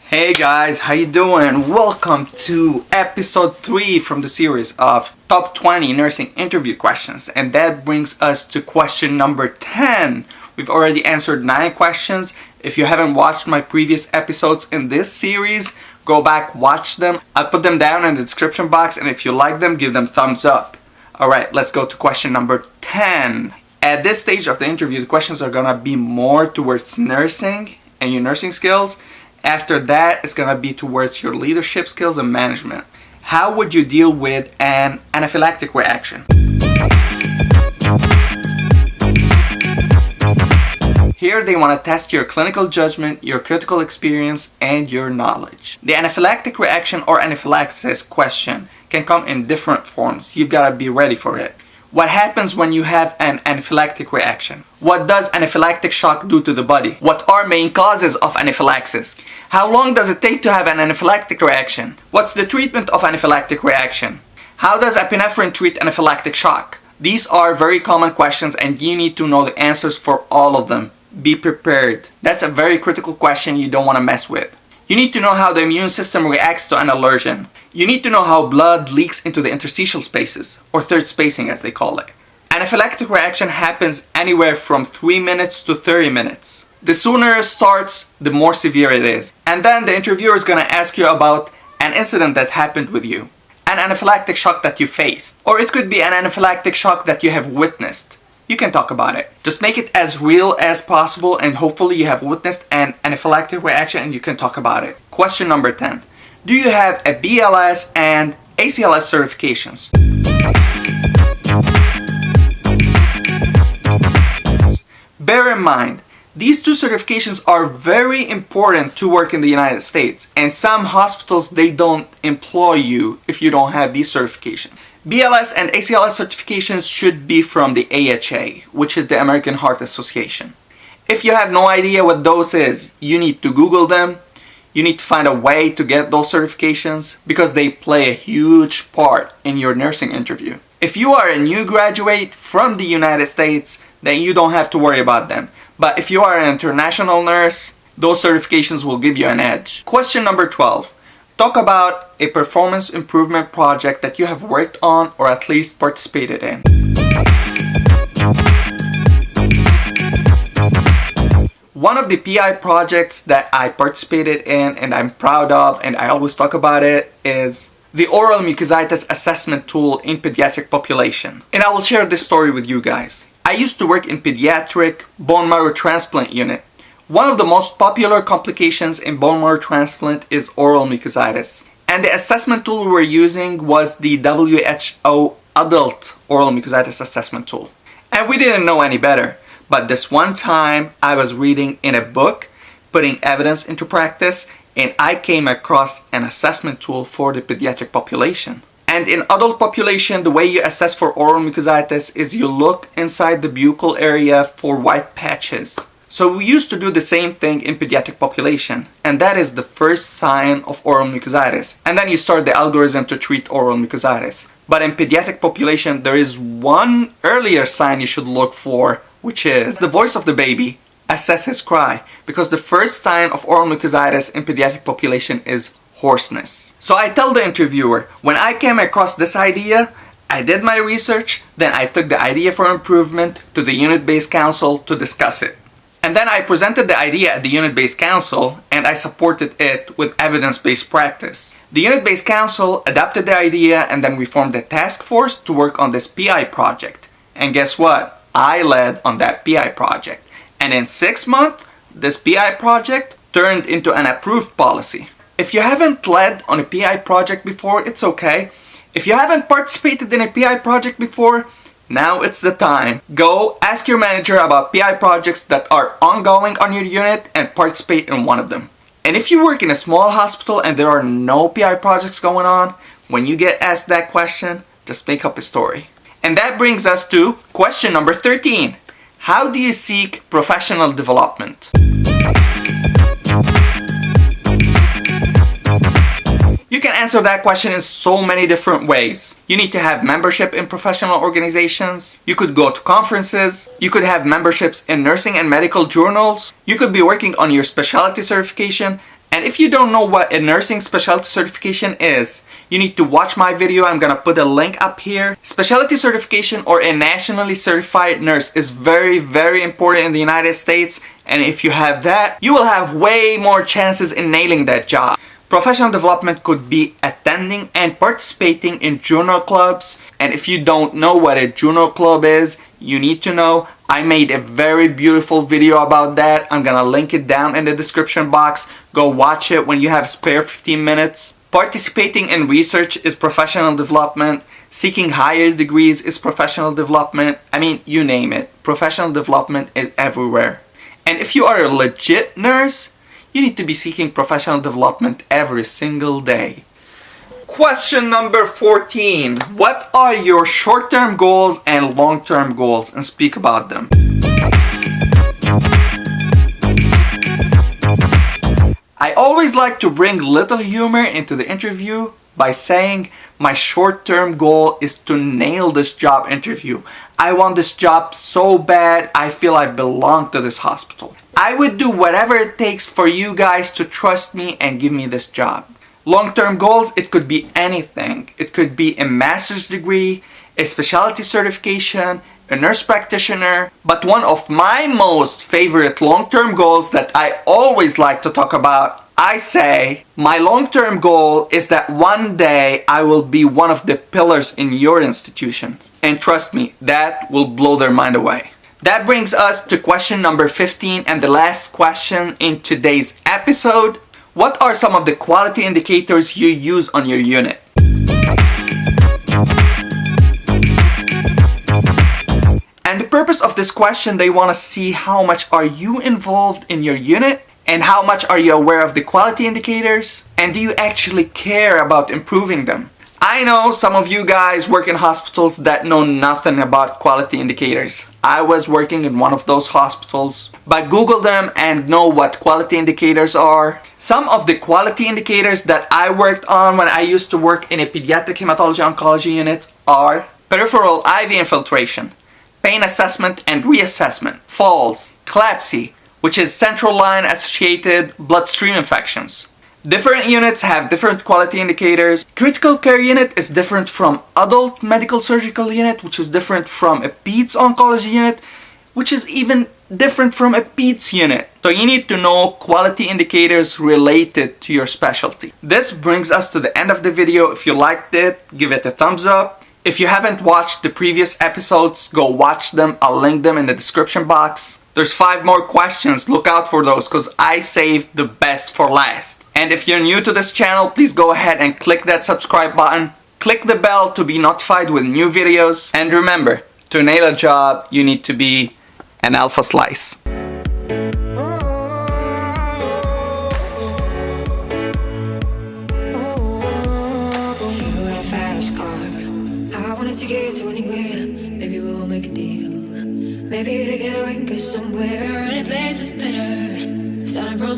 Hey guys, how you doing? Welcome to episode 3 from the series of Top 20 Nursing Interview Questions. And that brings us to question number 10. We've already answered 9 questions. If you haven't watched my previous episodes in this series, go back, watch them. I'll put them down in the description box, and if you like them, give them thumbs up. Alright, let's go to question number 10. At this stage of the interview, the questions are gonna be more towards nursing and your nursing skills. After that, it's gonna be towards your leadership skills and management. How would you deal with an anaphylactic reaction? Here they want to test your clinical judgment, your critical experience, and your knowledge. The anaphylactic reaction or anaphylaxis question can come in different forms. You've got to be ready for it. What happens when you have an anaphylactic reaction? What does anaphylactic shock do to the body? What are main causes of anaphylaxis? How long does it take to have an anaphylactic reaction? What's the treatment of anaphylactic reaction? How does epinephrine treat anaphylactic shock? These are very common questions and you need to know the answers for all of them. Be prepared. That's a very critical question you don't want to mess with. You need to know how the immune system reacts to an allergen. You need to know how blood leaks into the interstitial spaces, or third spacing as they call it. Anaphylactic reaction happens anywhere from 3 minutes to 30 minutes. The sooner it starts, the more severe it is. And then the interviewer is going to ask you about an incident that happened with you. An anaphylactic shock that you faced. Or it could be an anaphylactic shock that you have witnessed. You can talk about it. Just make it as real as possible and hopefully you have witnessed an anaphylactic reaction and you can talk about it. Question number 10. Do you have a BLS and ACLS certifications? Bear in mind, these 2 certifications are very important to work in the United States, and some hospitals, they don't employ you if you don't have these certifications. BLS and ACLS certifications should be from the AHA, which is the American Heart Association. If you have no idea what those is, you need to Google them. You need to find a way to get those certifications because they play a huge part in your nursing interview. If you are a new graduate from the United States, then you don't have to worry about them. But if you are an international nurse, those certifications will give you an edge. Question number 12. Talk about a performance improvement project that you have worked on or at least participated in. One of the PI projects that I participated in and I'm proud of and I always talk about it is the oral mucositis assessment tool in pediatric population. And I will share this story with you guys. I used to work in pediatric bone marrow transplant unit. One of the most popular complications in bone marrow transplant is oral mucositis. And the assessment tool we were using was the WHO Adult Oral Mucositis Assessment Tool. And we didn't know any better. But this one time I was reading in a book, putting evidence into practice, and I came across an assessment tool for the pediatric population. And in adult population, the way you assess for oral mucositis is you look inside the buccal area for white patches. So we used to do the same thing in pediatric population, and that is the first sign of oral mucositis. And then you start the algorithm to treat oral mucositis. But in pediatric population, there is one earlier sign you should look for, which is the voice of the baby. Assess his cry, because the first sign of oral mucositis in pediatric population is hoarseness. So I tell the interviewer, when I came across this idea, I did my research, then I took the idea for improvement to the unit-based council to discuss it. And then I presented the idea at the unit-based council and I supported it with evidence-based practice. The unit-based council adopted the idea and then we formed a task force to work on this PI project. And guess what? I led on that PI project. And in 6 months, this PI project turned into an approved policy. If you haven't led on a PI project before, it's okay. If you haven't participated in a PI project before, now it's the time. Go ask your manager about PI projects that are ongoing on your unit and participate in one of them. And if you work in a small hospital and there are no PI projects going on, when you get asked that question, just make up a story. And that brings us to question number 13. How do you seek professional development? You can answer that question in so many different ways. You need to have membership in professional organizations. You could go to conferences. You could have memberships in nursing and medical journals. You could be working on your specialty certification. And if you don't know what a nursing specialty certification is, you need to watch my video. I'm gonna put a link up here. Specialty certification or a nationally certified nurse is very, very important in the United States. And if you have that, you will have way more chances in nailing that job. Professional development could be attending and participating in junior clubs. And if you don't know what a junior club is, you need to know. I made a very beautiful video about that. I'm gonna link it down in the description box. Go watch it when you have spare 15 minutes. Participating in research is professional development. Seeking higher degrees is professional development. I mean, you name it. Professional development is everywhere. And if you are a legit nurse, you need to be seeking professional development every single day. Question number 14. What are your short-term goals and long-term goals? And speak about them. I always like to bring little humor into the interview by saying my short-term goal is to nail this job interview. I want this job so bad, I feel I belong to this hospital. I would do whatever it takes for you guys to trust me and give me this job. Long-term goals, it could be anything. It could be a master's degree, a specialty certification, a nurse practitioner. But one of my most favorite long-term goals that I always like to talk about, I say, my long-term goal is that one day I will be one of the pillars in your institution. And trust me, that will blow their mind away. That brings us to question number 15 and the last question in today's episode. What are some of the quality indicators you use on your unit? And the purpose of this question, they want to see how much are you involved in your unit and how much are you aware of the quality indicators and do you actually care about improving them? I know some of you guys work in hospitals that know nothing about quality indicators. I was working in one of those hospitals, but Google them and know what quality indicators are. Some of the quality indicators that I worked on when I used to work in a pediatric hematology oncology unit are peripheral IV infiltration, pain assessment and reassessment, falls, CLABSI, which is central line associated bloodstream infections. Different units have different quality indicators. Critical care unit is different from adult medical surgical unit, which is different from a peds oncology unit, which is even different from a peds unit. So you need to know quality indicators related to your specialty. This brings us to the end of the video. If you liked it, give it a thumbs up. If you haven't watched the previous episodes, go watch them. I'll link them in the description box. There's 5 more questions. Look out for those because I saved the best for last. And if you're new to this channel, please go ahead and click that subscribe button. Click the bell to be notified with new videos. And remember, to nail a job, you need to be an Alphaslice. To get to anywhere, maybe we'll make a deal. Maybe together we can go somewhere, any place is better. Starting from